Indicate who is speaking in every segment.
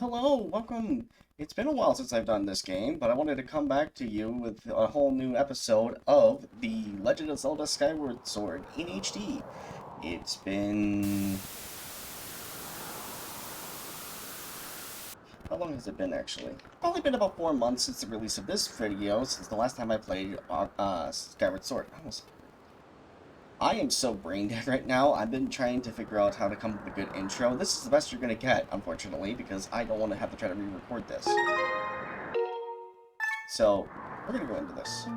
Speaker 1: hello, welcome. It's been a while since I've done this game, but I wanted to come back to you with a whole new episode of The Legend of Zelda Skyward Sword in HD. It's been... How long has it been, actually? Probably been about 4 months since the release of this video, since the last time I played Skyward Sword. I am so brain dead right now. I've been trying to figure out how to come up with a good intro. This is the best you're going to get, unfortunately, because I don't want to have to try to re-record this. So, we're going to go into this.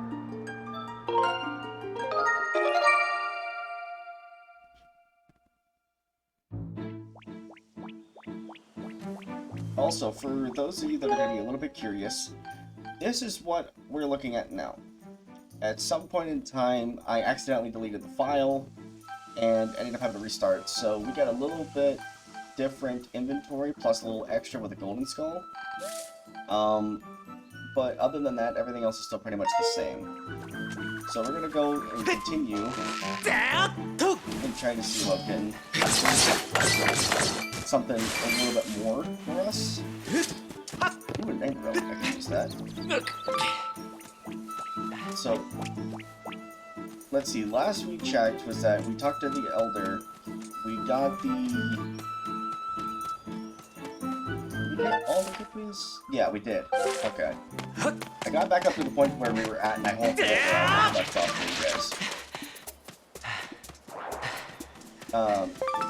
Speaker 1: Also, for those of you that are going to be a little bit curious, this is what we're looking at now. At some point in time, I accidentally deleted the file and ended up having to restart. So we got a little bit different inventory, plus a little extra with a golden skull. But other than that, everything else is still pretty much the same. So we're gonna go and continue and try to see what can something a little bit more for us. Ooh, an anchor rope. I can use that. So, let's see, last we checked was that we talked to the Elder, we got the... Did we get all the Kikmis? Yeah, we did. Okay. I got back up to the point where we were at, and I won't forget where I left off for you guys.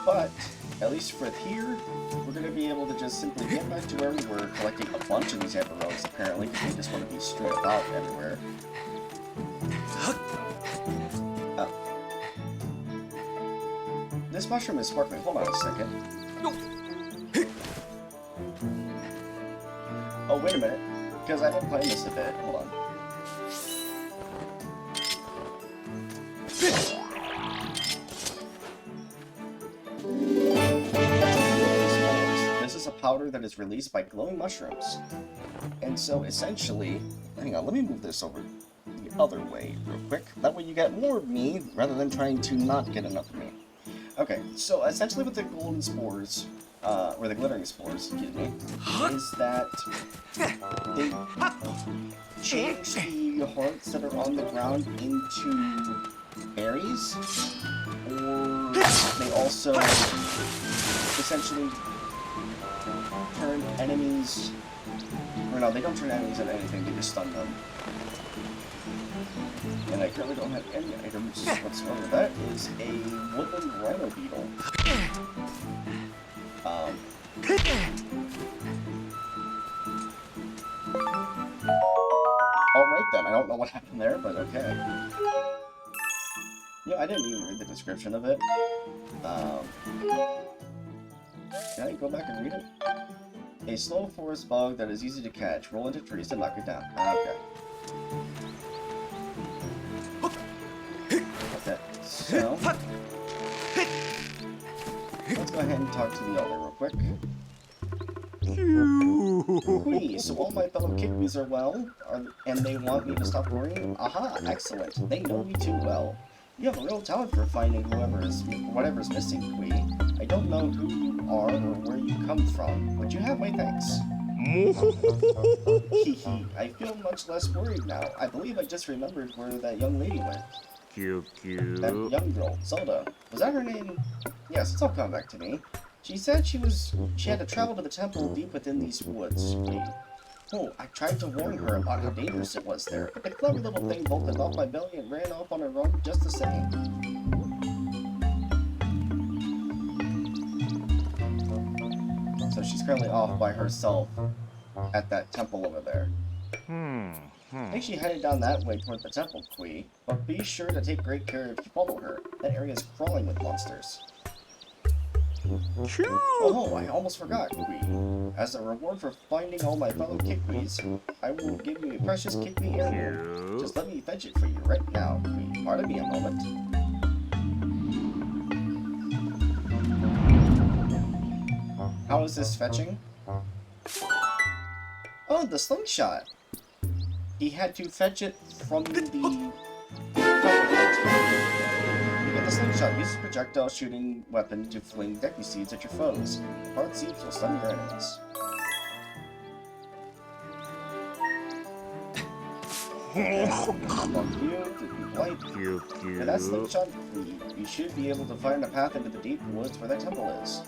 Speaker 1: But, at least for here, we're going to be able to just simply get back to where we were, collecting a bunch of these amber roads, apparently, because we just want to be straight about everywhere. This mushroom is sparkling. Hold on a second. Oh, wait a minute. Because I've been playing this a bit. Hold on. This is a powder that is released by glowing mushrooms. And so, essentially... Hang on, let me move this over the other way real quick. That way you get more of me, rather than trying to not get enough of me. Okay, so essentially with the golden spores, or the glittering spores, excuse me, is that they change the hearts that are on the ground into berries, or they also essentially turn enemies, or no, they don't turn enemies into anything, they just stun them. And I currently don't have any items whatsoever. That is a woodland rhino beetle. Alright then, I don't know what happened there, but okay. Yeah, I didn't even read the description of it. Can I go back and read it? A slow forest bug that is easy to catch. Roll into trees to knock it down. Okay. Okay, so let's go ahead and talk to the Elder real quick. Whee, so all my fellow Kikmis are well, and they want me to stop worrying? Aha, excellent. They know me too well. You have a real talent for finding whatever's missing, Kui. I don't know who you are or where you come from, but you have my thanks. Hehe, I feel much less worried now. I believe I just remembered where that young lady went. That young girl, Zelda. Was that her name? Yes, it's all come back to me. She said she had to travel to the temple deep within these woods. Oh, I tried to warn her about how dangerous it was there, but the clever little thing bolted off my belly and ran off on her own just the same. So she's currently off by herself at that temple over there. I think she headed down that way toward the temple, Kui, but be sure to take great care if you follow her. That area is crawling with monsters. Oh, I almost forgot, Kui. As a reward for finding all my fellow Kikmis, I will give you a precious Kikmi heirloom. Just let me fetch it for you right now, Kui. Pardon me a moment. How is this fetching? Oh, the slingshot! He had to fetch it from the... You get the slingshot. Use a projectile shooting weapon to fling deku seeds at your foes. Hard seeds will stun your enemies. With that slingshot, you should be able to find a path into the deep woods where that temple is.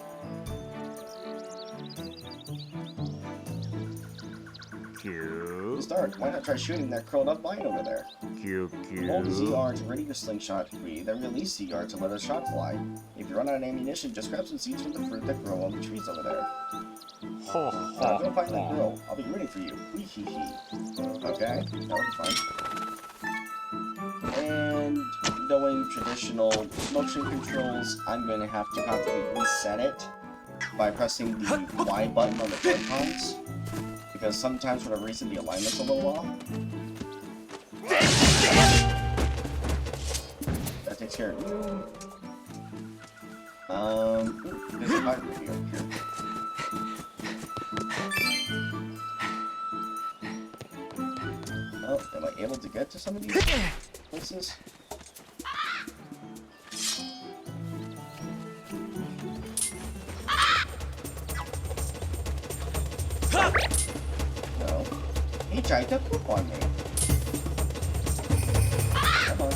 Speaker 1: Start. Why not try shooting that curled up vine over there? Hold ZR to ready your slingshot, then release ZR to let a shot fly. If you run out of ammunition, just grab some seeds from the fruit that grow on the trees over there. Now go find that girl. I'll be rooting for you. Okay, that'll be fine. And knowing traditional motion controls, I'm going to have to reset it by pressing the Y button on the Joy-Cons. Because sometimes for whatever reason the alignment's a little off. That takes care of you. There's a fire review up here. Oh, am I able to get to some of these places? No. He tried to poop on me. Come on.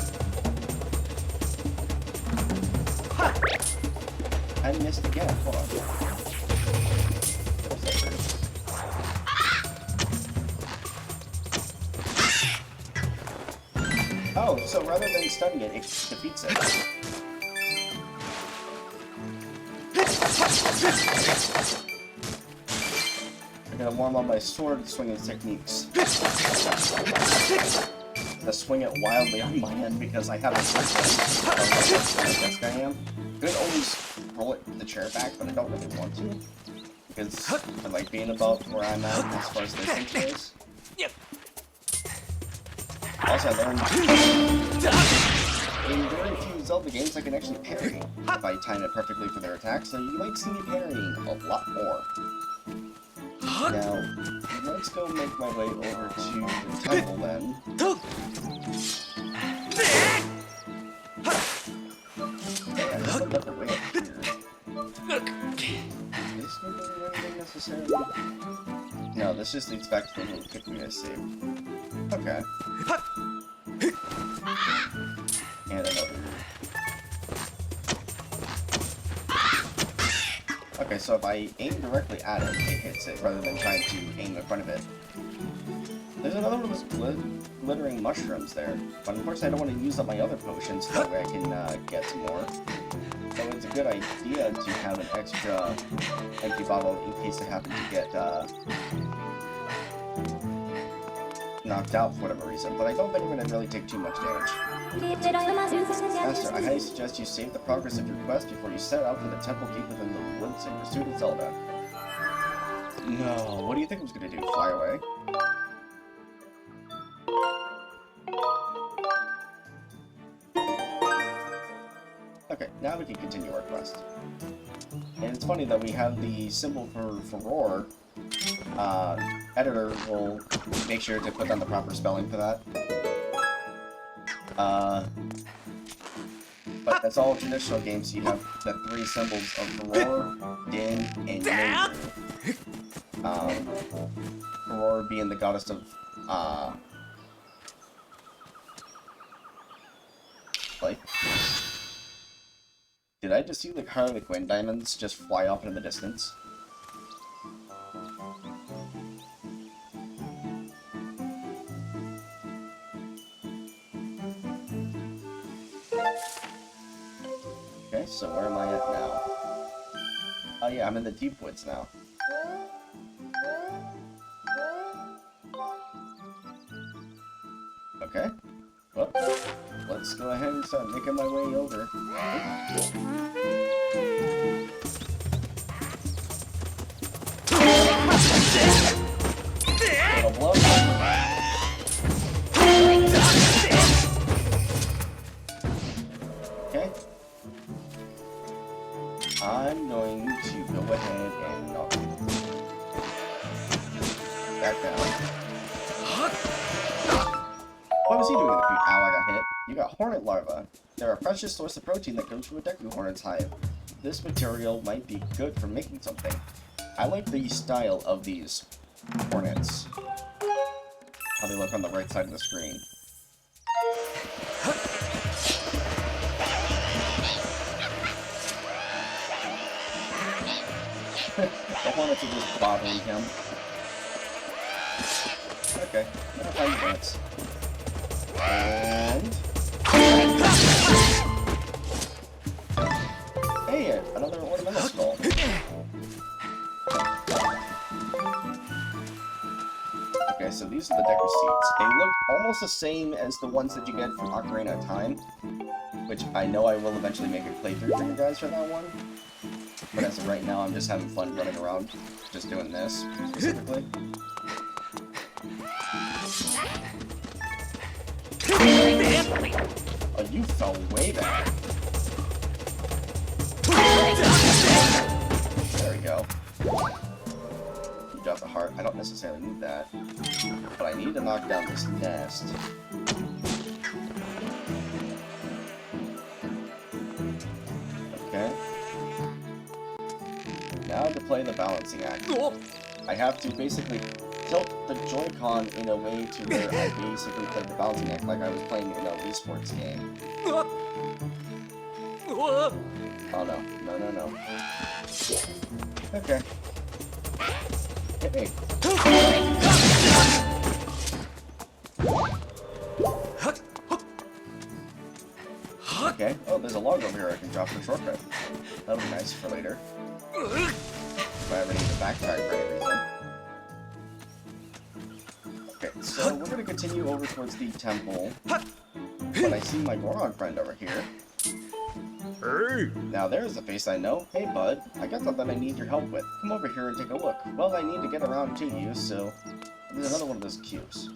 Speaker 1: I missed again. Hold on. Oh, so rather than stunning it, it defeats it. I'm gonna warm up my sword swinging techniques. To swing it wildly on my end because I haven't this guy am. I could always roll it the chair back, but I don't really want to. Because I like being about where I'm at as far as this thing goes. Also, I learned in very few Zelda games I can actually parry if I time it perfectly for their attack, so you might see me parrying a lot more. Now, let's go make my way over to the temple then. Yeah, there's another way up here. Is this going to do anything necessarily? No, this just leads back to the little kick we saved. Okay. And another. Okay, so if I aim directly at it, it hits it, rather than trying to aim in front of it. There's another one of those glittering mushrooms there, but unfortunately I don't want to use up my other potions, so that way I can get some more. So it's a good idea to have an extra empty bottle in case I happen to get knocked out for whatever reason, but I don't think I'm going to really take too much damage. Master, I highly suggest you save the progress of your quest before you set out for the temple deep within the woods in pursuit of Zelda. No, what do you think I was going to do? Fly away? Okay, now we can continue our quest. And it's funny that we have the symbol for roar. Editor will make sure to put down the proper spelling for that. But that's all traditional games. You have the three symbols of roar, din, and yin. Roar being the goddess of life. Did I just see the Harlequin diamonds just fly off into the distance? Okay, so where am I at now? Oh yeah, I'm in the deep woods now. Okay. Well, let's go ahead and start making my way over. Little blow. Okay. I'm going to go ahead and knock back down. What was he doing in the feet? Ow, I got hit. You got hornet larvae. They're a precious source of protein that comes from a Deku hornet's hive. This material might be good for making something. I like the style of these hornets. how they look on the right side of the screen. I wanted to just bothering him. Okay, now find the dance. And... Hey, another ornamental skull. Okay, so these are the deck receipts. They look almost the same as the ones that you get from Ocarina of Time, which I know I will eventually make a playthrough for you guys for that one. But as of right now, I'm just having fun running around, just doing this, specifically. Oh, you fell way back. There we go. You got the heart. I don't necessarily need that. But I need to knock down this nest. Okay. Now to play the balancing act. I have to basically tilt the Joy-Con in a way to where I basically play the balancing act like I was playing in a Wii Sports game. Oh no. No. Okay. Hit me. Okay. Oh, there's a log over here I can drop for shortcut. That'll be nice for later. If I ever need to backtrack for any reason. Okay, so we're gonna continue over towards the temple. But I see my Goron friend over here.
Speaker 2: Hey!
Speaker 1: Now there's a face I know. Hey bud, I got something I need your help with. Come over here and take a look. Well, I need to get around to you, so there's another one of those cubes.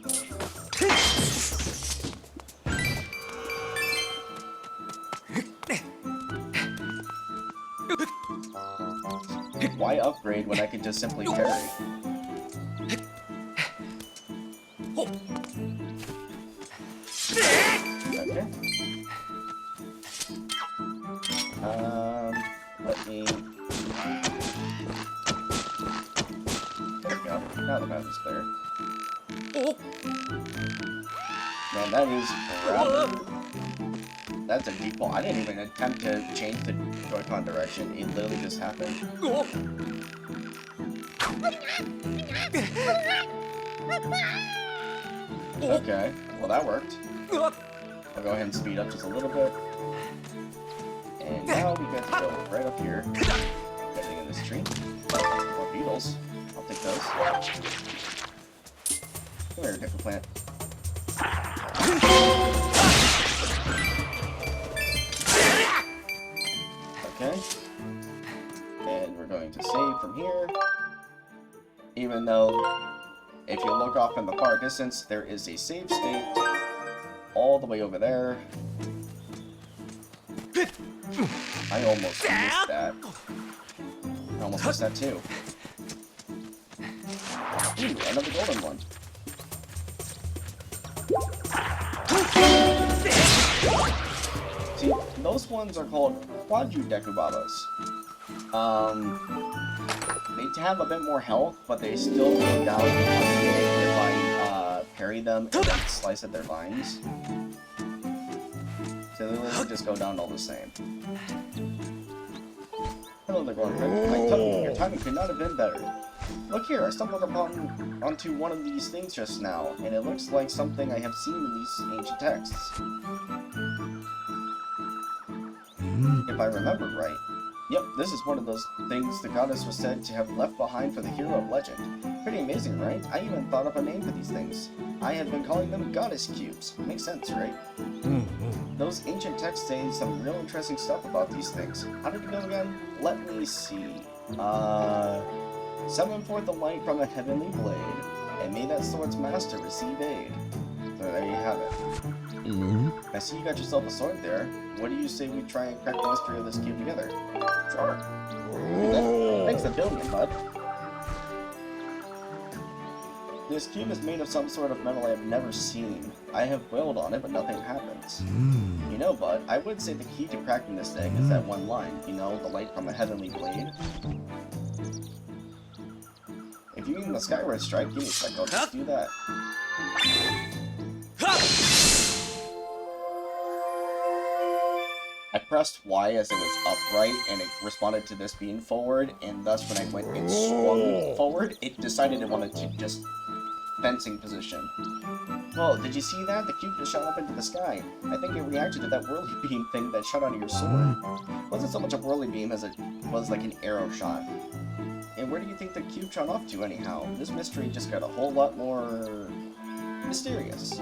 Speaker 1: Why upgrade when I can just simply parry? Okay. Let me... There we go. Now the map is clear. Man, that is rather... That's a deep ball. I didn't even attempt to change the Joy-Con direction. It literally just happened. Okay, well that worked. I'll go ahead and speed up just a little bit. And now we get to go right up here. Getting in this tree. More beetles. I'll take those. Come here, Deku Plant. Okay. And we're going to save from here. Even though, if you look off in the far distance, there is a save state all the way over there. I almost missed that. I almost missed that too. Ooh, another golden one. See, those ones are called Quadru-Dekubabas. They have a bit more health, but they still go down if I parry them and then slice at their vines. So they literally just go down all the same. Hello there, Gordon. Your timing could not have been better. Look here, I stumbled onto one of these things just now, and it looks like something I have seen in these ancient texts. If I remember right. Yep, this is one of those things the goddess was said to have left behind for the hero of legend. Pretty amazing, right? I even thought up a name for these things. I have been calling them goddess cubes. Makes sense, right? Those ancient texts say some real interesting stuff about these things. How did it go again? Let me see. Summon forth the light from a heavenly blade, and may that sword's master receive aid. So there you have it. I see you got yourself a sword there. What do you say we try and crack the mystery of this cube together? Sure. Thanks a billion, bud. This cube is made of some sort of metal I have never seen. I have wailed on it, but nothing happens. You know, bud, I would say the key to cracking this thing is that one line. You know, the light from a heavenly blade. If you mean the Skyward strike, give me a sec, I'll just do that. I pressed Y as it was upright, and it responded to this being forward, and thus when I went and swung forward, it decided it wanted to just fencing position. Whoa, did you see that? The cube just shot up into the sky. I think it reacted to that whirly beam thing that shot out of your sword. It wasn't so much a whirly beam as it was like an arrow shot. And where do you think the cube shot off to anyhow? This mystery just got a whole lot more mysterious.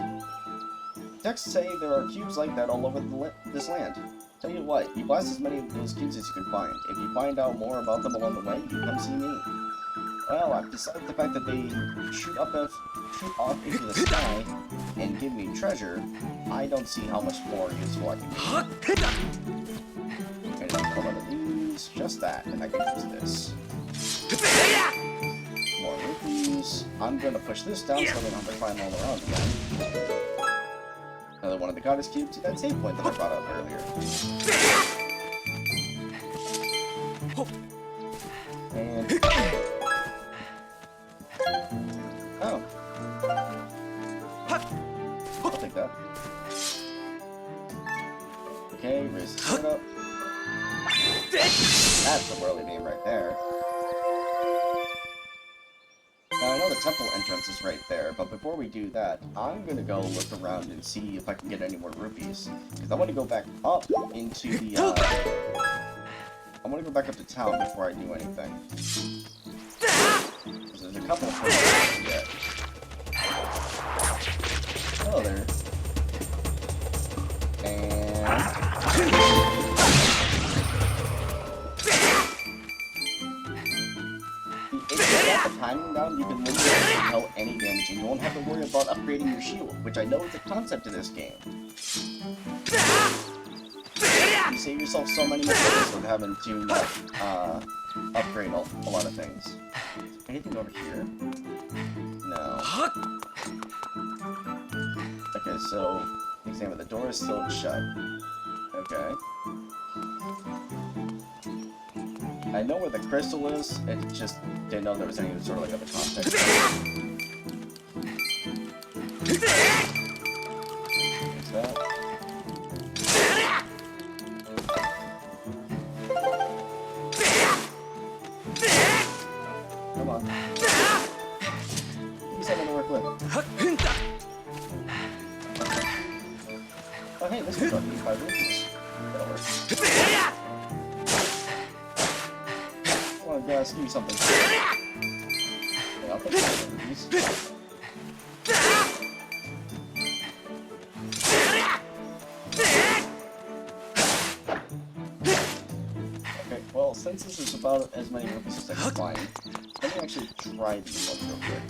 Speaker 1: Texts say there are cubes like that all over this land. Tell you what, you blast as many of those cubes as you can find. If you find out more about them along the way, you come see me. Well, I've decided the fact that they shoot off into the sky and give me treasure, I don't see how much more useful I can be. And I'll come out of these, just that, and I can use this. More rupees. I'm gonna push this down so I don't have to climb all around again. Another one of the goddess cubes to that save point that I brought up earlier. And oh. I'll take that. Okay, raise the sword up. That's the whirly beam right there. Now, I know the temple entrance is right there, but before we do that, I'm gonna go look around and see if I can get any more rupees. Because I want to go back up into the, I want to go back up to town before I do anything. Because there's a couple of things I can get. Hello there. And... if you got the timing down, you can literally repel any damage and you won't have to worry about upgrading your shield, which I know is the concept of this game. You save yourself so many mistakes with having to upgrade a lot of things. Anything over here? No. Okay, so examine the door is still shut. Okay. I know where the crystal is, it just didn't know there was any sort of like other context. There's that. Come on. Who's having to work with? Oh hey, this one's got 5 rupees. That'll work. Let's give you something. Yeah, I'll take 5 rupees. Okay, well, since this is about as many rupees as I can find, let me actually try these ones real quick.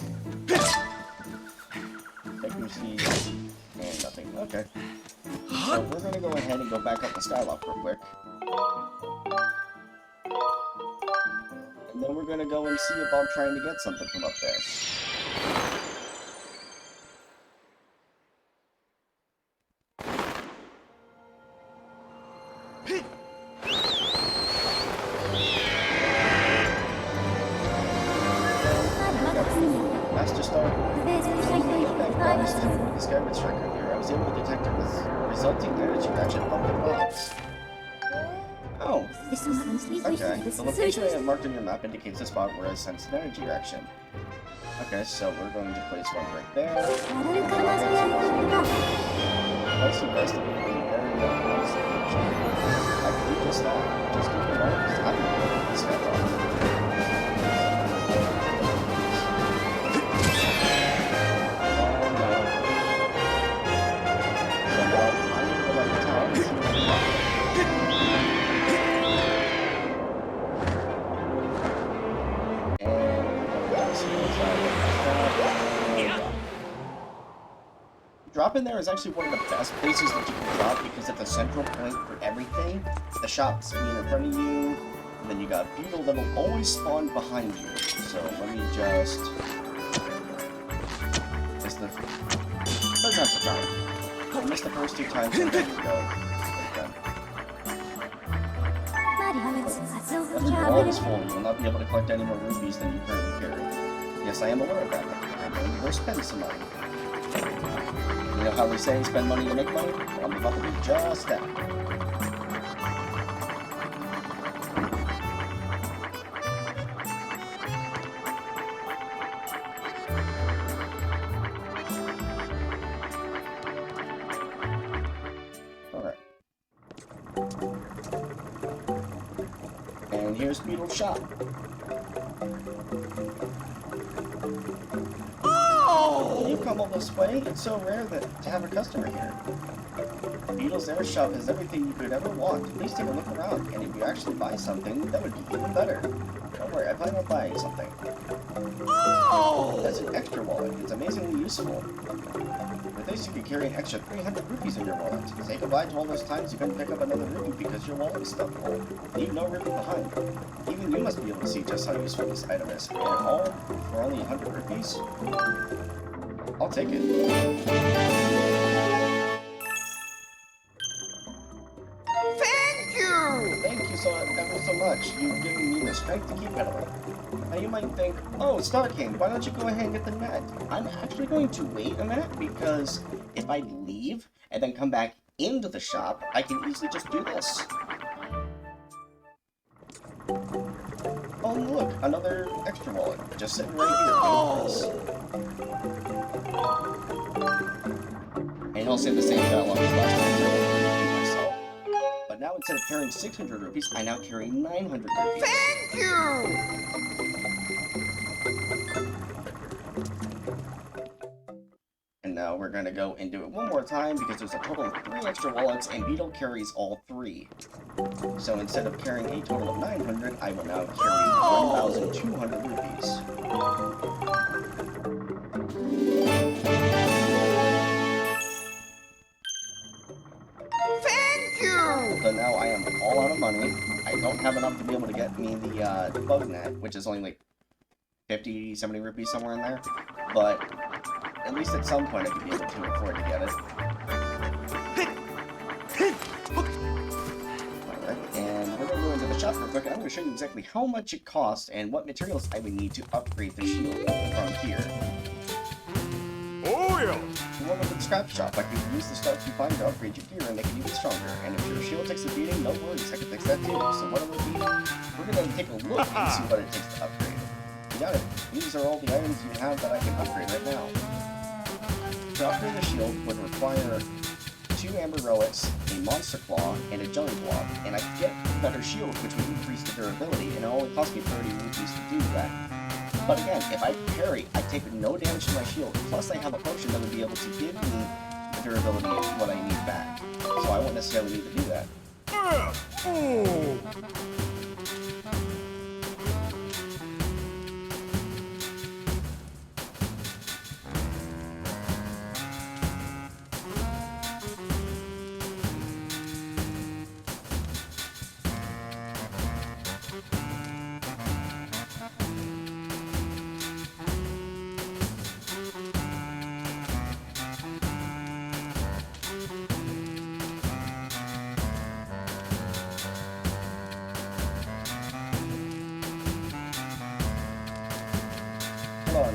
Speaker 1: Accuracy, and nothing. Okay. So we're gonna go ahead and go back up the skyloft real quick. And then we're gonna go and see about trying to get something from up there. Master Star, the Skyward striker here, I was able to detect a resulting energy reaction above the rocks. Oh, okay. The location I have marked on your map indicates the spot where I sensed an energy reaction. Okay, so we're going to place one right there. Place the rest of it in the area of I can do just that. Just keep it on. I don't know what this guy thought. Drop in there is actually one of the best places that you can drop because it's a central point for everything. The shop's being in front of you, and then you got beetle that will always spawn behind you. So let me just... It's the third time's the charm. I missed the first 2 times, and then you go. After your wallet is full, you will not be able to collect any more rupees than you currently carry. Yes, I am aware of that. I'm going to go spend some money. You know how we say spend money to make money? Well, I'm about to do just that. Alright. And here's Beetle's shop. You've come all this way. It's so rare to have a customer here. Beetle's Air Shop has everything you could ever want. Please take a look around, and if you actually buy something, that would be even better. Don't worry, I plan on buying something. That's an extra wallet. It's amazingly useful. With this, you can carry an extra 300 rupees in your wallet. Say goodbye to all those times you couldn't pick up another rupee because your wallet was stuck full. Leave no rupee behind. Even you must be able to see just how useful this item is. And all for only 100 rupees? I'll take it.
Speaker 3: Thank you!
Speaker 1: Thank you ever so much. You've given me the strength to keep pedaling. Now you might think, oh, StarKing, why don't you go ahead and get the net? I'm actually going to wait a minute because if I leave and then come back into the shop, I can easily just do this. Oh, look, another extra wallet. Just sitting right here. And it'll say the same dialogue as last time, myself. But now instead of carrying 600 rupees, I now carry 900 rupees.
Speaker 3: Thank you!
Speaker 1: And now we're gonna go and do it one more time because there's a total of 3 extra wallets and Beetle carries all 3. So instead of carrying a total of 900, I will now carry 1,200 rupees.
Speaker 3: Thank you!
Speaker 1: So now I am all out of money. I don't have enough to be able to get me the bug net, which is only like 50, 70 rupees somewhere in there. But at least at some point I could be able to afford to get it. Alright, and we're going to go into the shop real quick, and I'm going to show you exactly how much it costs and what materials I would need to upgrade the shield from here.
Speaker 2: Oh yeah!
Speaker 1: We'll go to the scrap shop. I can use the stuff you find to upgrade your gear and make it even stronger. And if your shield takes a beating, no worries, I can fix that too. So what it will be, we're going to take a look and see what it takes to upgrade. You got it. These are all the items you have that I can upgrade right now. To upgrade the shield would require 2 amber relics, a monster claw, and a jelly blob. And I get a better shield, which would increase the durability, and it only cost me 30 rupees to do that. But again, if I parry, I take no damage to my shield, plus I have a potion that would be able to give me the durability of what I need back. So I won't necessarily need to do that.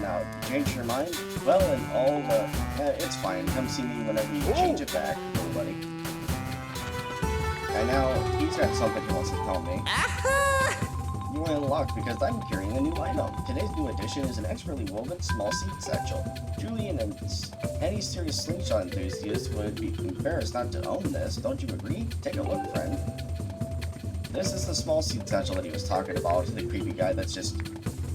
Speaker 1: Now, change your mind? Well, and all the... it's fine. Come see me whenever you change it back, little buddy. And now, he's got something he wants to tell me. You were unlocked because I'm carrying a new item. Today's new addition is an expertly woven small seed satchel. Truly any serious slingshot enthusiast would be embarrassed not to own this. Don't you agree? Take a look, friend. This is the small seed satchel that he was talking about, the creepy guy that's just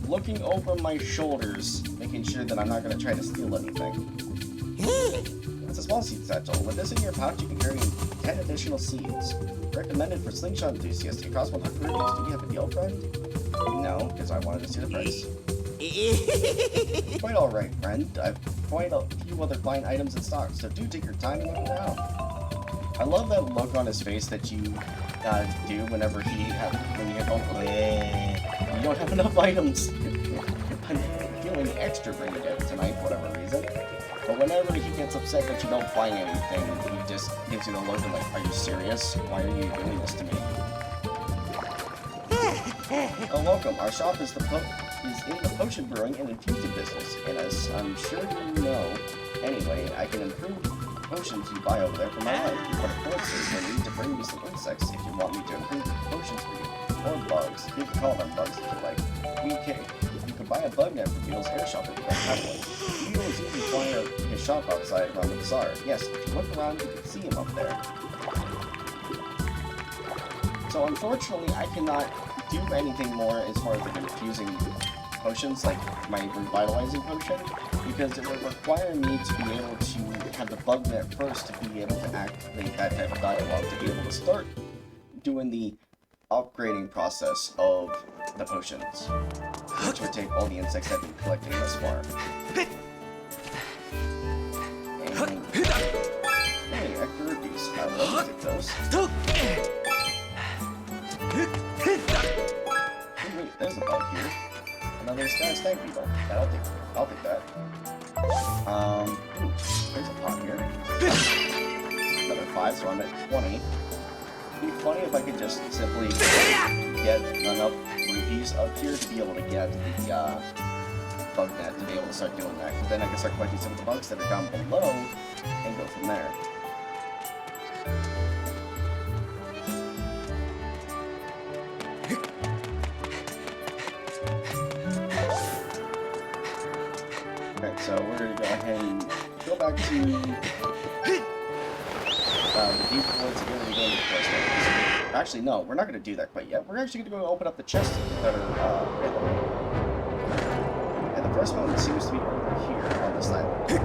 Speaker 1: looking over my shoulders, making sure that I'm not going to try to steal anything. It's a small seed satchel. With this in your pouch, you can carry 10 additional seeds. Recommended for slingshot enthusiasts. It costs 100 rupees. Do you have a deal, friend? No, because I wanted to see the price. Quite alright, friend. I've quite a few other fine items in stock, so do take your time and look it out. I love that look on his face that you do whenever when you don't have enough items. I'm feeling extra brain dead tonight for whatever reason. But whenever he gets upset that you don't find anything, he just gives you the look and like, are you serious? Why are you doing this to me? Oh, welcome. Our shop is in the potion brewing and infusing business. And as I'm sure you know, anyway, I can improve potions you buy over there for my life. But of course, there's no need to bring you some insects if you want me to improve the potions for you. Or bugs. You can call them bugs if you like. You can buy a bug net from Beetle's air shop if you don't have one. Beetle is usually flying his shop outside around the bazaar. Yes, if you look around, you can see him up there. So unfortunately, I cannot do anything more as far as like infusing potions, like my revitalizing potion, because it would require me to be able to have the bug net first to be able to activate that type of dialogue, to be able to start doing the upgrading process of the potions, which would take all the insects I've been collecting thus far. And, hey, extra rupees. I love to take those. Hey, wait, there's a bug here. Another stag beetle. I'll take that. Ooh, there's a pot here. Another 5, so I'm at 20. It'd be funny if I could just simply get enough rupees up here to be able to get the bug net to be able to start doing that. Because then I can start collecting some of the bugs that are down below and go from there. Okay, so we're going to go ahead and go back to the deep woods again, and go into the forest areas. Actually, no, we're not going to do that quite yet. We're actually going to go open up the chests that are available. And the first one seems to be over here on this island.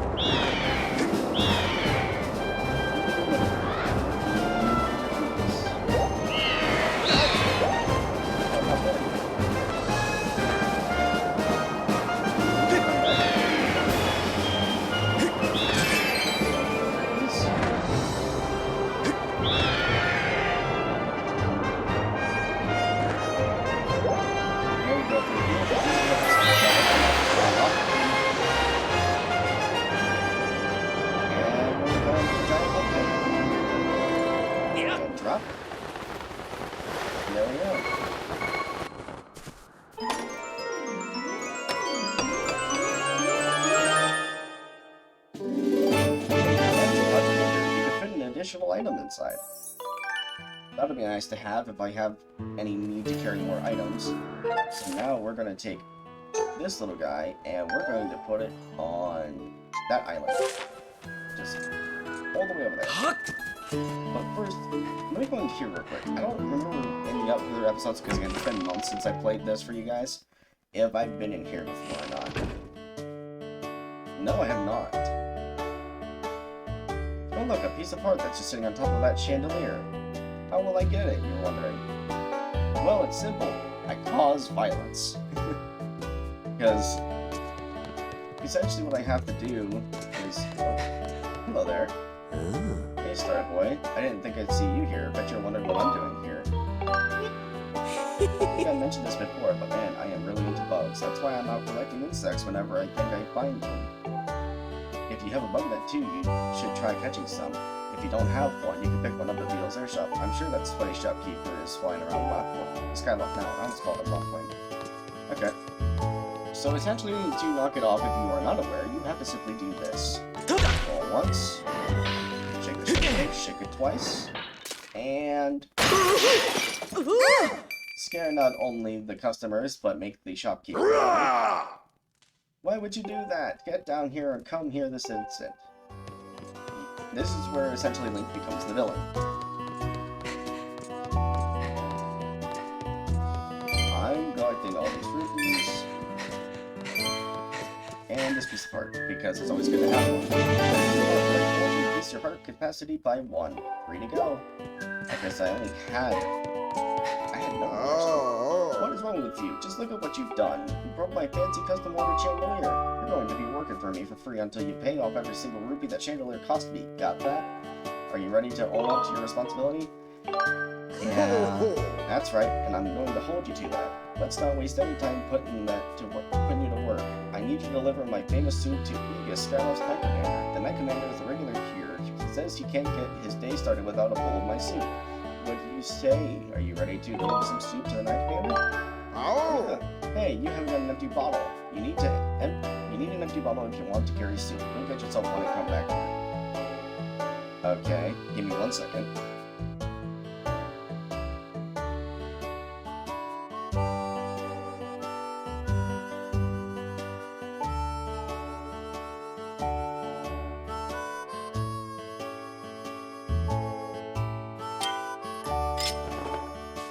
Speaker 1: Item inside. That would be nice to have if I have any need to carry more items. So now we're going to take this little guy and we're going to put it on that island. Just all the way over there. But first, let me go in here real quick. I don't remember in the other episodes, because again, it's been months since I played this for you guys, if I've been in here before or not. No, I have not. Oh look, a piece of art that's just sitting on top of that chandelier. How will I get it, you're wondering? Well, it's simple. I cause violence. Because essentially what I have to do is... Oh, hello there. Hey, Star Boy. I didn't think I'd see you here. Bet you're wondering what I'm doing here. I think I mentioned this before, but man, I am really into bugs. That's why I'm out collecting insects whenever I think I find them. If you have a bug net too, you should try catching some. If you don't have one, you can pick one up at Beetle's air shop. I'm sure that Sweaty Shopkeeper is flying around Skyloft now. I was called a Rockplane. Okay. So essentially, to knock it off, if you are not aware, you have to simply do this. Roll once, shake the shake, shake it twice, and scare not only the customers, but make the shopkeeper. Why would you do that? Get down here and come here this instant. This is where essentially Link becomes the villain. I'm collecting all these rupees. And this piece of heart, because it's always good to have one. Increase your heart capacity by 1. 3 to go. I guess I only had... I had no actually. What is wrong with you? Just look at what you've done. You broke my fancy custom ordered chandelier. You're going to be working for me for free until you pay off every single rupee that chandelier cost me. Got that? Are you ready to own up to your responsibility? Yeah, that's right, and I'm going to hold you to that. Let's not waste any time putting you to work. I need you to deliver my famous suit to Aegis, Skyloft's Night Commander. The Night Commander is a regular here. He says he can't get his day started without a bowl of my soup. What do you say? Are you ready to deliver some soup to the Night Commander? Oh! Hey, you haven't got an empty bottle. You need an empty bottle if you want to carry soup. Go get yourself one and come back here. Okay, give me 1 second.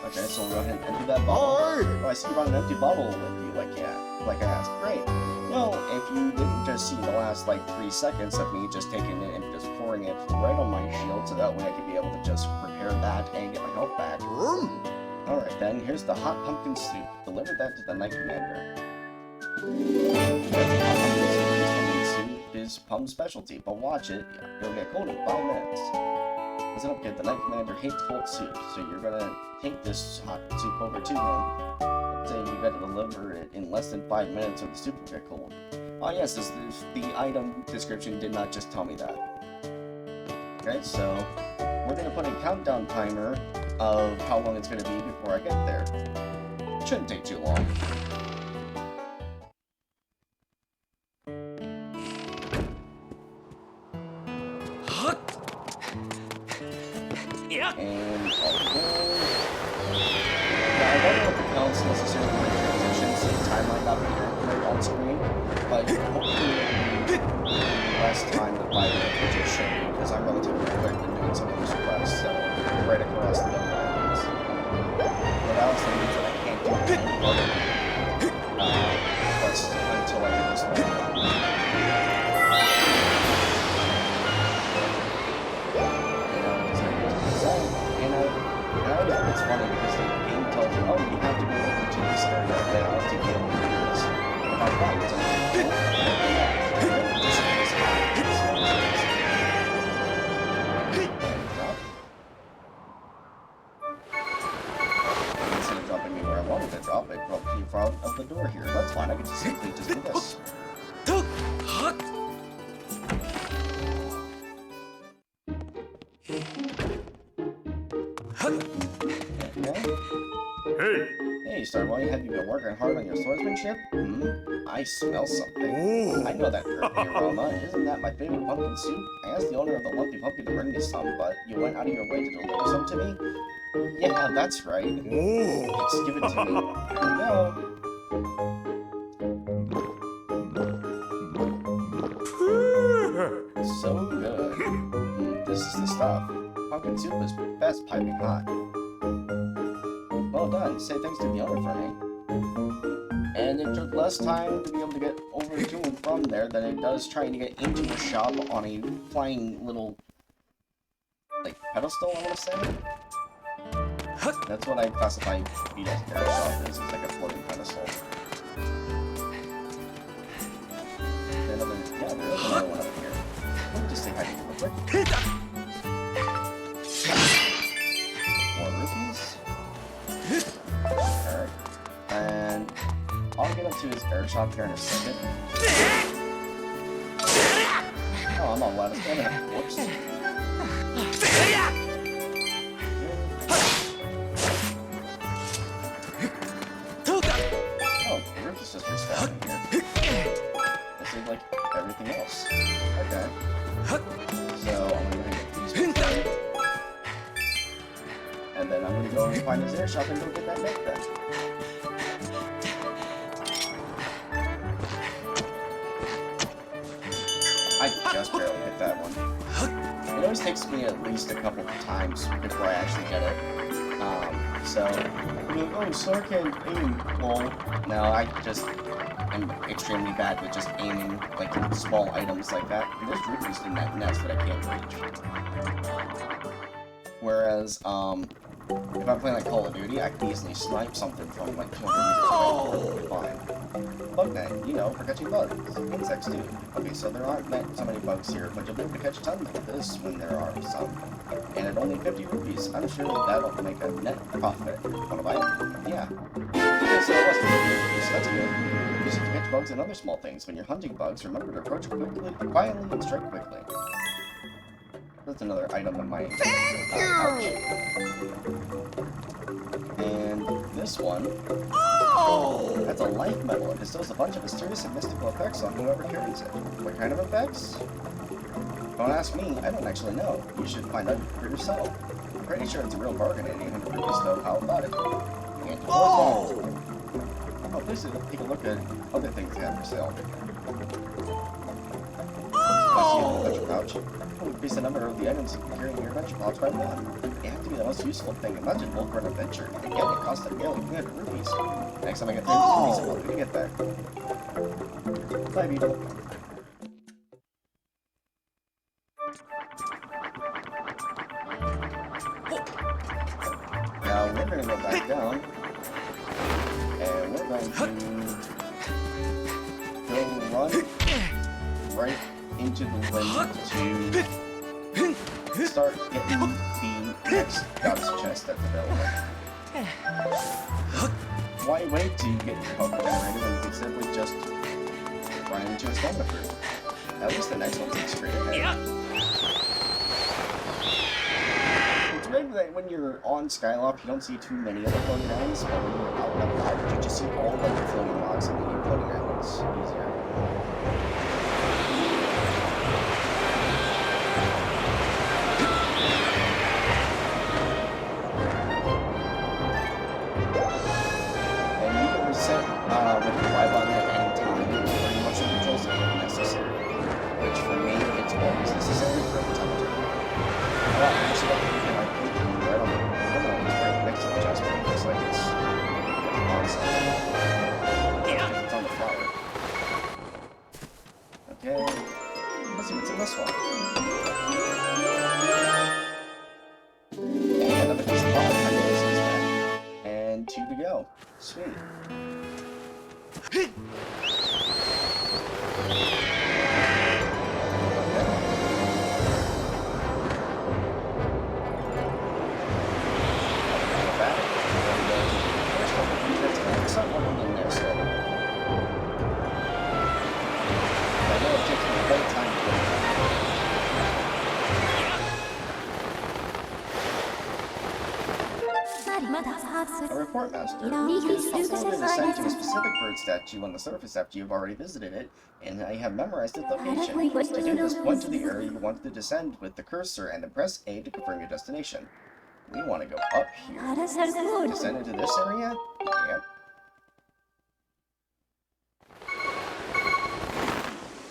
Speaker 1: Okay, so we'll go ahead and empty that bottle. Oh, I see you brought an empty bottle with you, like I asked. Great. Well, if you didn't just see the last, like, 3 seconds of me just taking it and just pouring it right on my shield, so that way I could be able to just prepare that and get my health back. Alright then, here's the hot pumpkin soup. Deliver that to the Knight Commander. Pumpkin soup is Pum's specialty, but watch it, it'll get cold in 5 minutes. Listen up, kid, the Knight Commander hates cold soup, so you're gonna take this hot soup over to him. Let's say you gotta deliver it in less than 5 minutes or the soup will get cold. Oh yes, the item description did not just tell me that. Okay, so we're gonna put a countdown timer of how long it's gonna be before I get there. Shouldn't take too long. And I'll go. Now, I don't know if it counts necessarily for transitions, so the timeline not being right on screen, but hopefully it'll be less time than 5 minutes, which it should be, because I'm relatively quick in doing some of these quests, so right across the other islands. But that also means that I can't do any other quests until I get this one. It's funny because the game tells you, oh, you have to go over to this area now to be able to do this. If I find it, instead of dropping me where I wanted to drop, it dropped me in front of the door here. That's fine, I can just simply just do this. Hey, Starboy, have you been working hard on your swordsmanship? I smell something. I know that earthly aroma. Isn't that my favorite pumpkin soup? I asked the owner of the Lumpy Pumpkin to bring me some, but you went out of your way to deliver some to me? Yeah, that's right. Just give it to me. Here you go. So good. This is the stuff. Pumpkin soup is best piping hot. Well done. Say thanks to the owner for me. And it took less time to be able to get over to and from there than it does trying to get into a shop on a flying little, like, pedestal, I want to say? That's what I classify Vita's air shop as. It's like a floating pedestal. Yeah, there is another one up here. Let me just say hi to you real quick. More rupees. Alright. And I'll get up to his air shop here in a second. Oh, I'm not allowed to stand up. Whoops. Oh, the roof is just respawning here. This is like everything else. Okay. So I'm gonna get these ones. And then I'm gonna go and find his air shop and go get that make then. I just barely hit that one. It always takes me at least a couple of times before I actually get it. So, you're like, oh, Star can't aim. Well, no, I just am extremely bad with just aiming, like, small items like that. There's rupees in that nest that I can't reach. Whereas, if I'm playing like Call of Duty, I can easily snipe something from like 200 meters away. Fine. Bug net, you know, for catching bugs. Insects too. Okay, so there aren't so many bugs here, but you'll be able to catch tons of this when there are some. And at only 50 rupees, I'm sure that'll make a net profit. Wanna buy it? Yeah. Okay, so it was 50 rupees, that's good. Use it to catch bugs and other small things. When you're hunting bugs, remember to approach quickly, quietly, and strike quickly. That's another item in my pouch. And this one, that's a life medal. It bestows a bunch of mysterious and mystical effects on whoever carries it. What kind of effects? Don't ask me, I don't actually know. You should find out for yourself. I'm pretty sure it's a real bargain at 800 rupees though. How about it? And oh, please take a look at other things they have for sale. Adventure pouch. Increase the number of the items you can carry in your adventure pouch by one. They have to be the most useful thing imaginable for an adventure. And again, it costs a barely 300 rupees. Next time I get 300 rupees, I'm hoping to get that. Bye, Beetle. Now we're going to go back down. And we're going to go run right into the wind to start getting the next goddess chest that's available. Why wait to get your Pokemon ready when you can simply just run into a stamina fruit? At least the next one takes straight ahead. It's weird that when you're on Skyloft, you don't see too many of the floating islands, but when you're out and about, you just see all of the floating rocks and the floating islands easier. With the Y button at any time, pretty much controls it when necessary. Which for me, it's always necessary for every time to do it. Actually, I think right on the, it's right next to the chest, but it looks like it's on something. It's on the flower. Okay, let's see what's in this one. And I'm a piece of pop, and 2 to go. Sweet. A report master. It's possible to descend to a specific bird statue on the surface after you've already visited it, and I have memorized its location. To do this, point to the area you want to descend with the cursor and then press A to confirm your destination. We want to go up here. Descend into this area? Yep.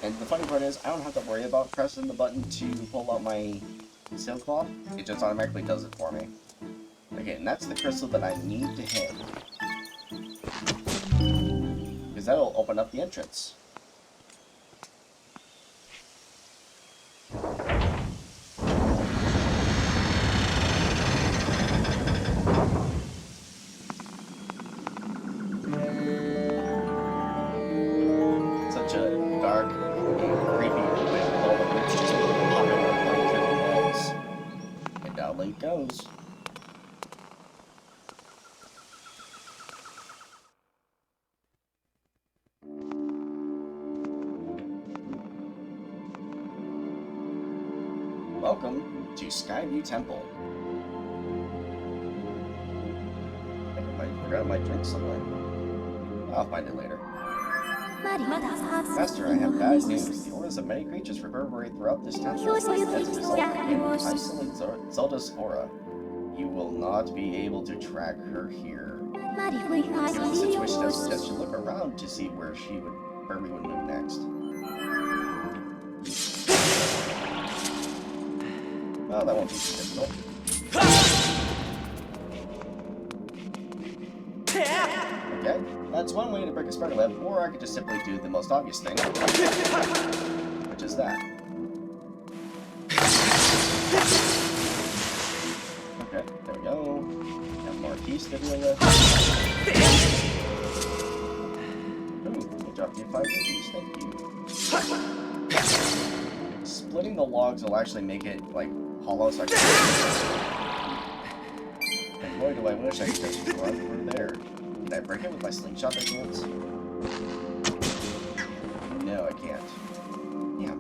Speaker 1: And the funny part is, I don't have to worry about pressing the button to pull out my sailcloth. It just automatically does it for me. Okay, and that's the crystal that I need to hit. Because that'll open up the entrance. Such a dark and creepy with all the witches just popping up onto the walls. And down Link goes. Welcome to Skyview Temple. I think I forgot my drink somewhere. I'll find it later. Master, I have bad news. The auras of many creatures reverberate throughout this temple. As a result, I can isolate Zelda's aura. You will not be able to track her here. In the situation, I suggest you look around to see where we would move next. Oh, that won't be too difficult. Okay, that's one way to break a spider web, or I could just simply do the most obvious thing, which is that. Okay, there we go. Have more keys to deal with. Ooh, good job, you 5 rupees, thank you. Splitting the logs will actually make it, like, hollow, so I can... And boy, do I wish I could just run through there. Did I break it with my slingshot by chance? No, I can't. Yeah.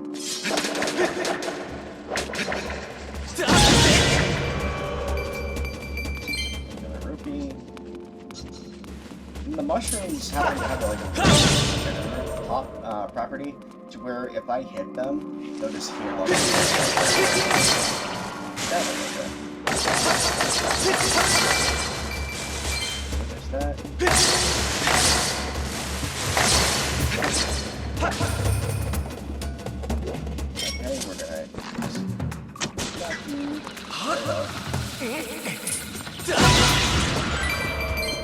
Speaker 1: Another rupee. And the mushrooms have like a pop property, to where if I hit them, they'll just heal up. That one okay. There's that. Okay, we're gonna just knock you.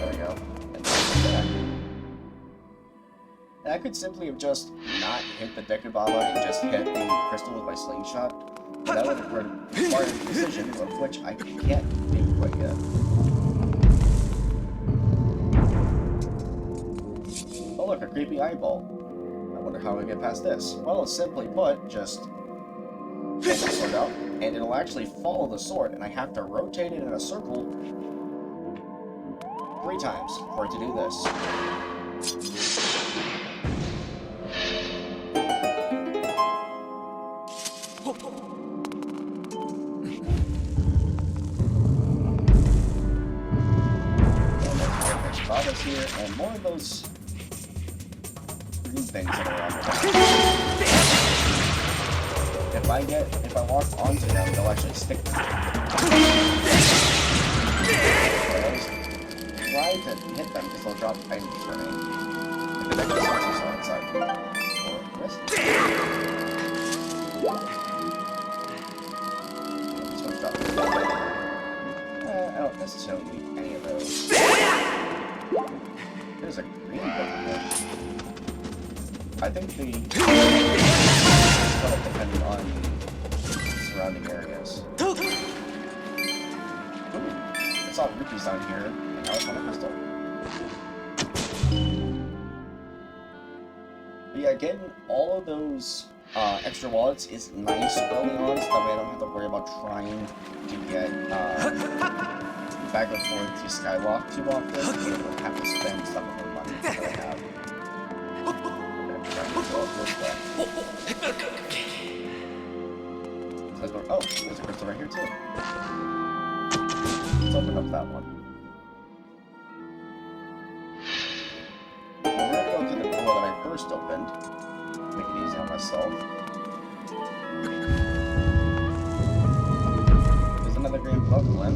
Speaker 1: There we go. And then I could simply have just not hit the Deku Baba and just hit the crystal with my slingshot. But that would have required a decision, of which I can't do quite yet. Oh look, a creepy eyeball. I wonder how I get past this. Well, simply put, just take the sword out, and it'll actually follow the sword, and I have to rotate it in a circle 3 times for it to do this. Baba's here, and more of those green things that are around here. If I walk onto them, they'll actually stick to me. Try to hit them because they'll drop items for me. If the next sense is on inside. Or wrist. This one's dropping. I don't necessarily need any of those. There's a green button there. I think the depending on surrounding areas. Ooh, I saw rupees down here, and now it's on a crystal. But yeah, getting all of those extra wallets is nice early on, so that way I don't have to worry about trying to get back and forth to Skywalk too often. I don't have to spend some of the money that I have. Oh, there's a crystal right here too. Let's open up that one. Well, we're gonna go to the door that I first opened. Make it easy on myself. There's another green bubble in.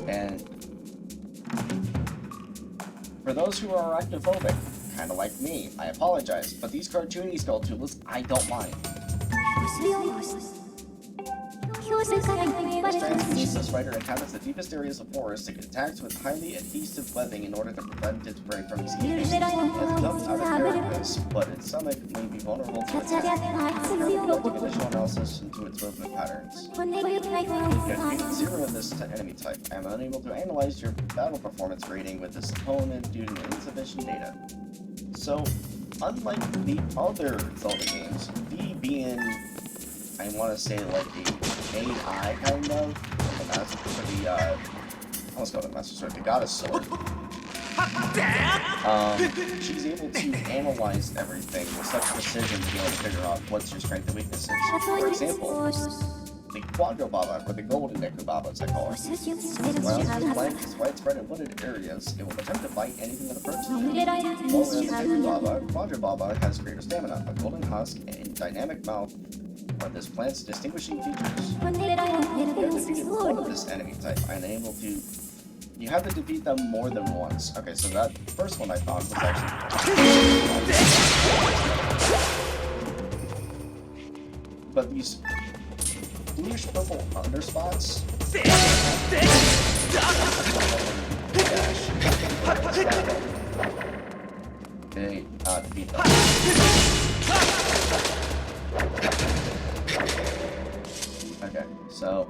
Speaker 1: And for those who are arachnophobic, kind of like me, I apologize, but these cartoony Skulltulas, I don't mind. This translucent spider inhabits the deepest areas of forests. It attacks with highly adhesive webbing in order to prevent its prey from escaping. It jumps out of carapace, but its stomach may be vulnerable to attack. Take additional analysis into its movement patterns. Defeat 0 of this enemy type. I am unable to analyze your battle performance rating with this opponent due to insufficient data. So, unlike the other Zelda games, V being, I want to say, like the AI kind of, the Master Sword, the Goddess Sword. She's able to analyze everything with such precision to be able to figure out what's your strength and weaknesses. For example, the Quadro Baba, or the Golden Deku Baba as I call it. While its flank is widespread in wooded areas, it will attempt to bite anything that approaches it. While the Deku Baba, Quadro Baba has greater stamina, a golden husk, and dynamic mouth are this plant's distinguishing features. You have defeated one of this enemy type. I am able to... You have to defeat them more than once. Okay, so that first one I found was actually... But these bluish purple underspots... They defeat them. Okay, so...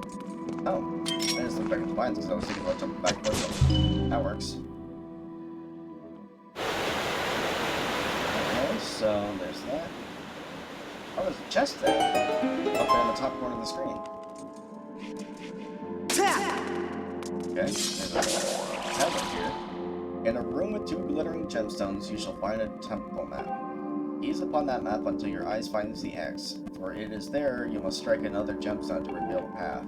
Speaker 1: Oh, I just looked back at the lines because I was thinking about jumping back towards them. That works. Okay, so there's that. Oh, there's a chest there. Up there in the top corner of the screen. Okay, there's a tab up here. In a room with 2 glittering gemstones, you shall find a temple map. Gaze upon that map until your eyes finds the X. For it is there you must strike another gemstone to reveal the path.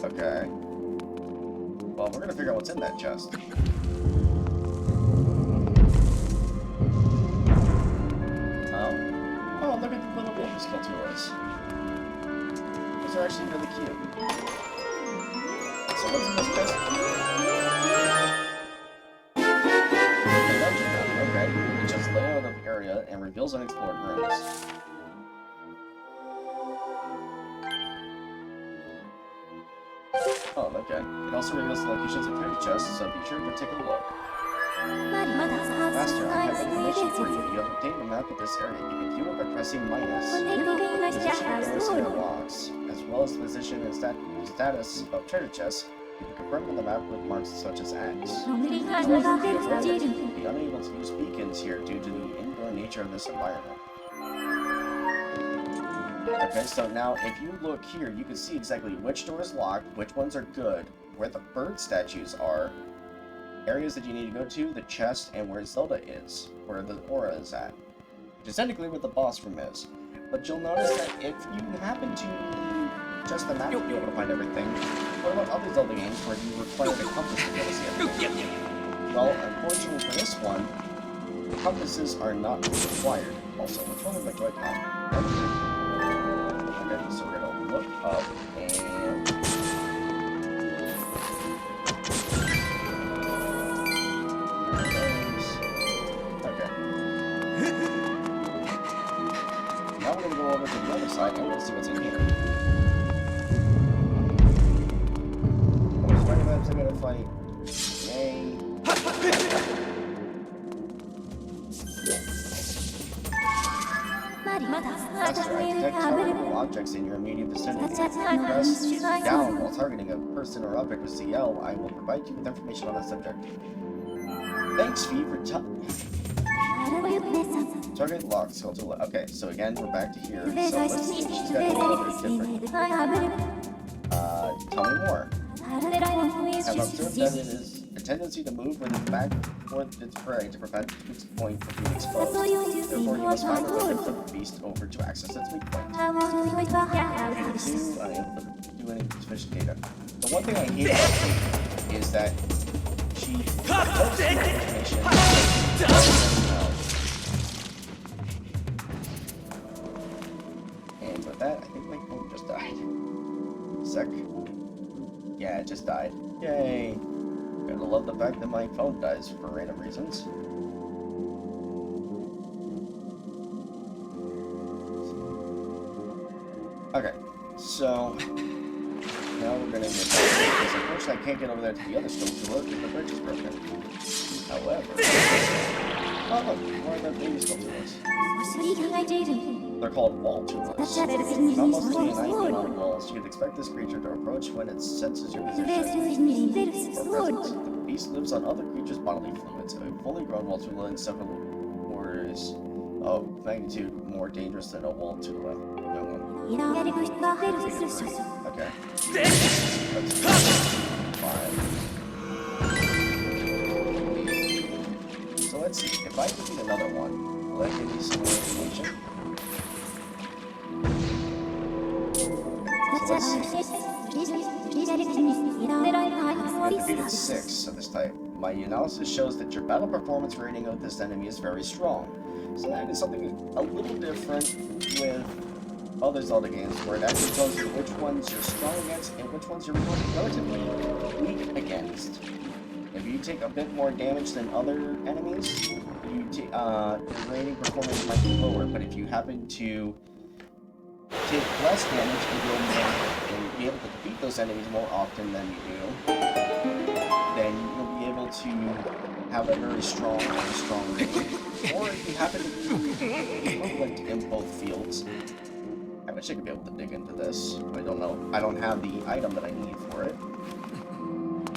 Speaker 1: Okay. Well, we're gonna figure out what's in that chest. Oh, look at the little baby Skulltulas. Those are actually really cute. So what's in this chest? The dungeon map. Okay. It just layout of area and reveals unexplored rooms. Oh, okay. It also reveals the locations of treasure chests, so be sure to take a look. Master, I have information for you. You have obtained a map of this area. You can view it by pressing minus. Position arrows and locks, as well as the position and status of treasure chests. You can confirm on the map with marks such as X. However, be aware that you will be unable to use beacons here due to the indoor nature of this environment. Okay, so now if you look here, you can see exactly which door is locked, which ones are good, where the bird statues are, areas that you need to go to, the chest, and where Zelda is, where the aura is at, which is technically where the boss room is. But you'll notice that if you happen to just the map to be able to find everything, what about other Zelda games where you require the compass to be able to see everything? Well, unfortunately for this one, compasses are not required. Also, which one is my Joy-Con? Okay, so we're gonna look up and... Okay. Now we're gonna go over to the other side and we'll see what's in here. Oh, Spider-Man's gonna fight. Yay. Master, I detect targetable objects in your immediate vicinity. Press down while targeting a person or object with CL. I will provide you with information on the subject. Thanks, Fee, for target locked. So okay, so again, we're back to here. So let's see if she's got a little bit different. Tell me more. I've observed that it is a tendency to move with its back toward its prey to prevent its point from being exposed. Therefore, you must find a weapon for the beast over to access its weak point. Unable to do any sufficient data. The one thing I hate about Kate is that she posts the information and with that, I think my phone just died. Sec. Yeah, it just died. Yay! Gotta love the fact that my phone dies for random reasons. Okay, so now we're gonna get back because unfortunately I can't get over there to the other stove to work because the bridge is broken. However, oh look, more of the baby sculptures. They're called wall tulips. Not mostly an icon on walls. You'd expect this creature to approach when it senses your position or presence. The beast lives on other creatures' bodily fluids. A fully grown wall tulip in several orders of magnitude more dangerous than a wall tulip. Okay. That's 5. So let's see. If I defeat another one, will that give me some more information? So let's see. I defeated 6 of this type. My analysis shows that your battle performance rating of this enemy is very strong. So that is something a little different with other Zelda games, where it actually tells you which ones you're strong against and which ones you're relatively weak against. If you take a bit more damage than other enemies, your rating performance might be lower, but if you happen to take less damage and be able to defeat those enemies more often than you do, then you'll be able to have a very strong rating. Or if you happen to be equivalent in both fields, I wish I could be able to dig into this. I don't know. I don't have the item that I need for it.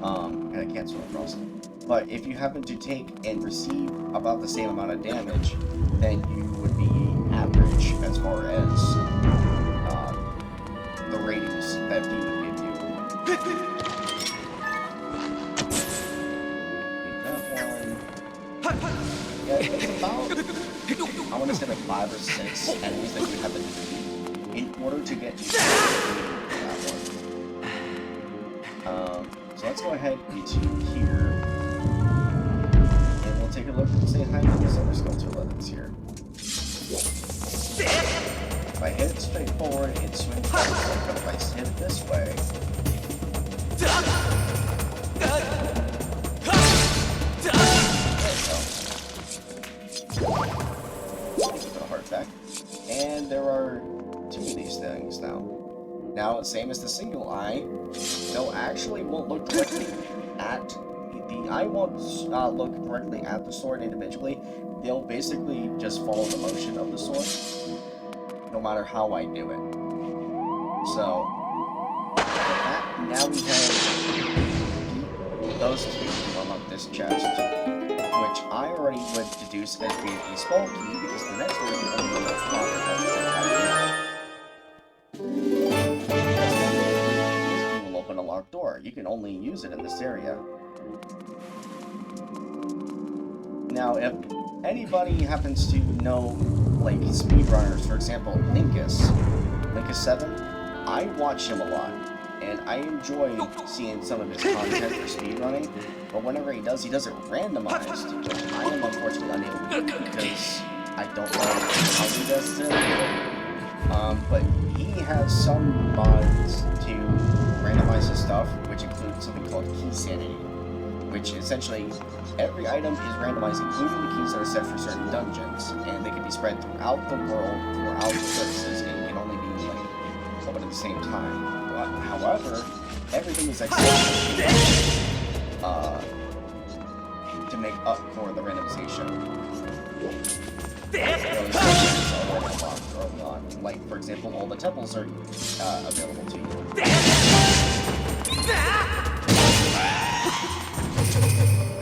Speaker 1: And I can't swim across it. But if you happen to take and receive about the same amount of damage, then you would be average as far as the ratings that he would give you. Beat that one. Yeah, it's about, I want to say like 5 or 6 enemies that you have to defeat in order to get into that one. So let's go ahead into here. And we'll take a look and say hi to this other skeleton that's here. If I hit it straight forward, it swings forward, but if I hit it this way... Put a heart back. And there are 2 of these things now. Now, same as the single eye, they'll actually won't look directly at the eye won't look directly at the sword individually. They'll basically just follow the motion of the sword, no matter how I do it. So, now we have those 2 to unlock this chest, which I already would deduce as being a small key because the next one is the only one that's locked at the same time. This key will open a locked door. You can only use it in this area. Now, if anybody happens to know, like, speedrunners, for example, Linkus 7, I watch him a lot, and I enjoy seeing some of his content for speedrunning, but whenever he does it randomized, which I am unfortunately unable to do because I don't know how he does it. But he has some mods to randomize his stuff, which includes something called key sanity, which essentially every item is randomized, including the keys that are set for certain dungeons, and they can be spread throughout the world, throughout the surfaces, and can only be like open at the same time. But, however, everything is exceptional to make up for the randomization. Early on. Like, for example, all the temples are available to you.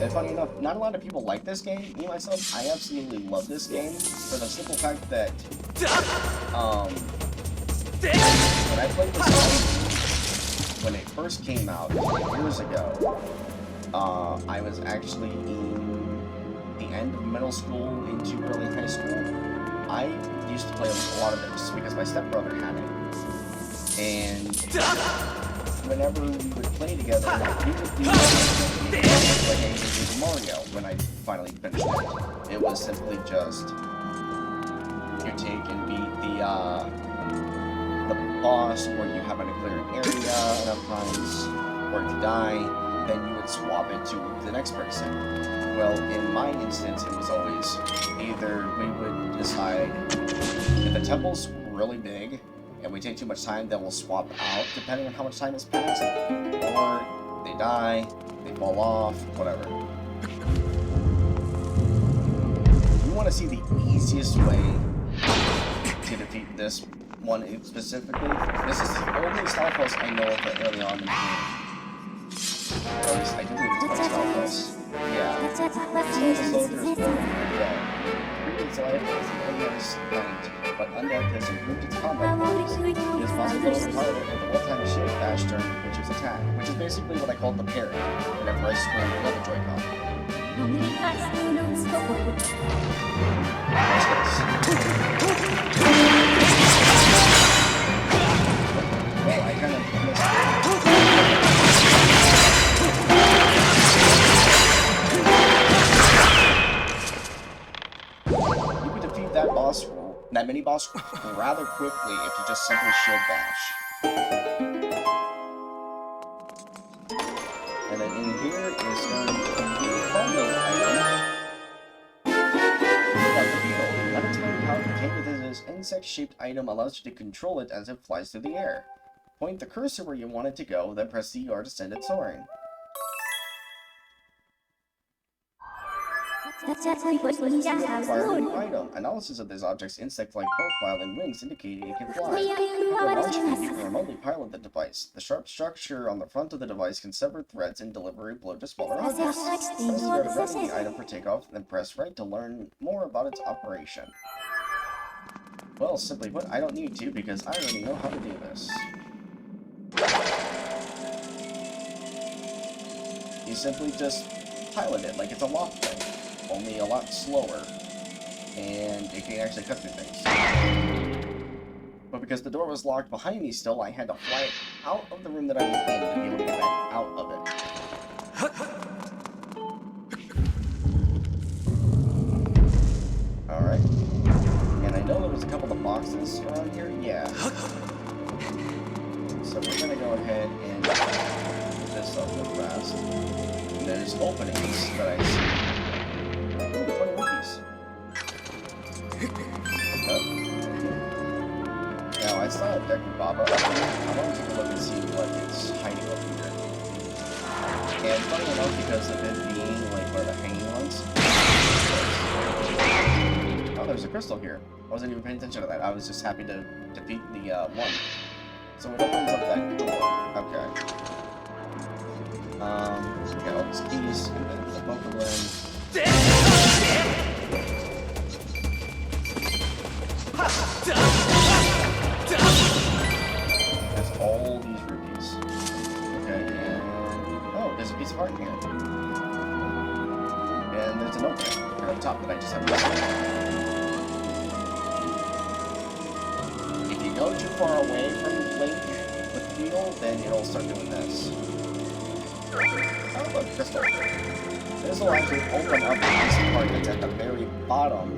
Speaker 1: And funny enough, not a lot of people like this game. Me, myself, I absolutely love this game for the simple fact that, when I played this game, when it first came out years ago, I was actually in the end of middle school into early high school. I used to play a lot of this because my stepbrother had it. And whenever we would play together, we would do like a Super Mario when I finally finished it. It was simply just you take and beat the boss, or you happen to clear an area enough times, or if you die, then you would swap it to the next person. Well, in my instance, it was always either we would decide if the temple's really big and we take too much time, then we'll swap out depending on how much time has passed, or they die, they fall off, whatever. If you want to see the easiest way to defeat this one specifically, this is the only style quest I know of early on in the game. Or at least I do believe it's called style quest. Yeah. It's so there's one previous life is the ordinary knight, but undeath has improved its combat abilities. It is possible to overpower it with a one-time shield dash turn, which is attack, which is basically what I call the parry, whenever I scroll the other Joy-Con. Well, I kind of missed it. You could defeat that mini boss rather quickly if you just simply shield bash. And then in here is going to be the bundle item. The beetle. Unexplained power contained within this insect-shaped item allows you to control it as it flies through the air. Point the cursor where you want it to go, then press CR to send it soaring. Acquire a new item. Analysis of this object's insect-like profile and wings indicating it can fly. You can remotely pilot the device. The sharp structure on the front of the device can sever threads and deliver a blow to smaller objects. Press CR to ready the item for takeoff, then press right to learn more about its operation. Well, simply put, I don't need to because I already know how to do this. You simply just pilot it like it's a loft thing. only a lot slower, and it can actually cut through things. But because the door was locked behind me still, I had to fly out of the room that I was in to be able to get back out of it. Alright. And I know there was a couple of boxes around here. Yeah. So we're gonna go ahead and do this up real fast. And there's openings that I see. Ooh, 20 rupees. Now, I saw a deck of Baba up here. I want to take a look and see what it's hiding up here. And funny enough, because of it being like one of the hanging ones. Oh, there's a crystal here. I wasn't even paying attention to that. I was just happy to defeat the one. So it opens up that door. Okay. So we got all these keys and then the Pokemon. That's all these rupees. Okay, and oh, there's a piece of heart in here. And there's an opening here on top that I just haven't seen. If you go too far away from Link with the wheel, then it'll start doing this. Oh, look, crystal. This will actually open up the piece of heart that's at the very bottom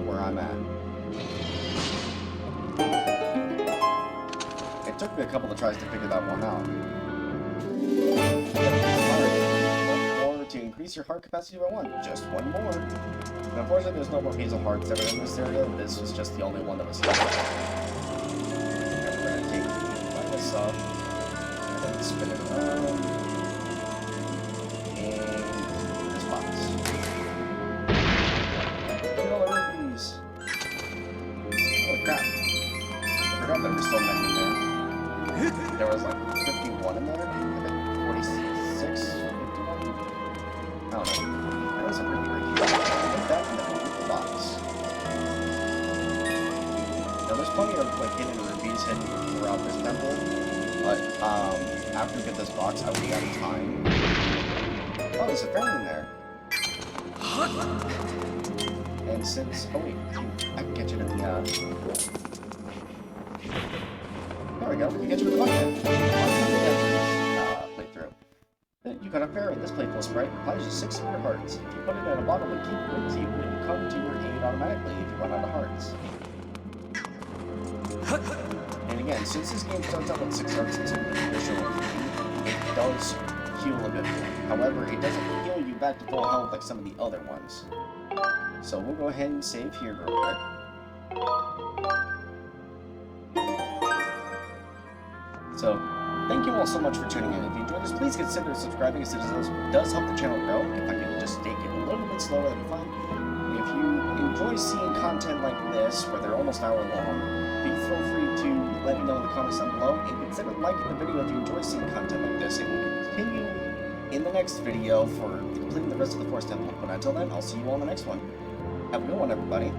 Speaker 1: where I'm at. It took me a couple of tries to figure that one out. One more to increase your heart capacity by 1. Just one more. And unfortunately, there's no more hazel hearts that are in this area. This was just the only one that was here. And we're gonna take this up and then spin it around. And this box. Look at all the rupees. Holy crap. I forgot there was so many in there. There was like 51 in there, and then 46, 51. I don't know. That was a pretty great deal. Put that in the box. Now there's plenty of like hidden rupees hidden throughout this temple, but after we get this box, I will be out of time. Oh, there's a fairy in there. And since wait, I can get you to the there we go. We get you with the bucket. Playthrough. You got a fairy in this playful sprite requires you 6 of your hearts. If you put it in a bottle and keep it with you, it will come to your aid automatically if you run out of hearts. And again, since this game starts out with 6 hearts instead of the traditional 3, it does heal a bit more. However, it doesn't heal you back to full health like some of the other ones. So we'll go ahead and save here real quick. So, thank you all so much for tuning in. If you enjoyed this, please consider subscribing, as it does help the channel grow. If I can just take it a little bit slower, that'd be fine. And if you enjoy seeing content like this, where they're almost hour long, please feel free to let me know in the comments down below, and consider liking the video if you enjoy seeing content like this. It will continue in the next video for completing the rest of the Forest Temple. But until then, I'll see you all in the next one. Have a good one, everybody.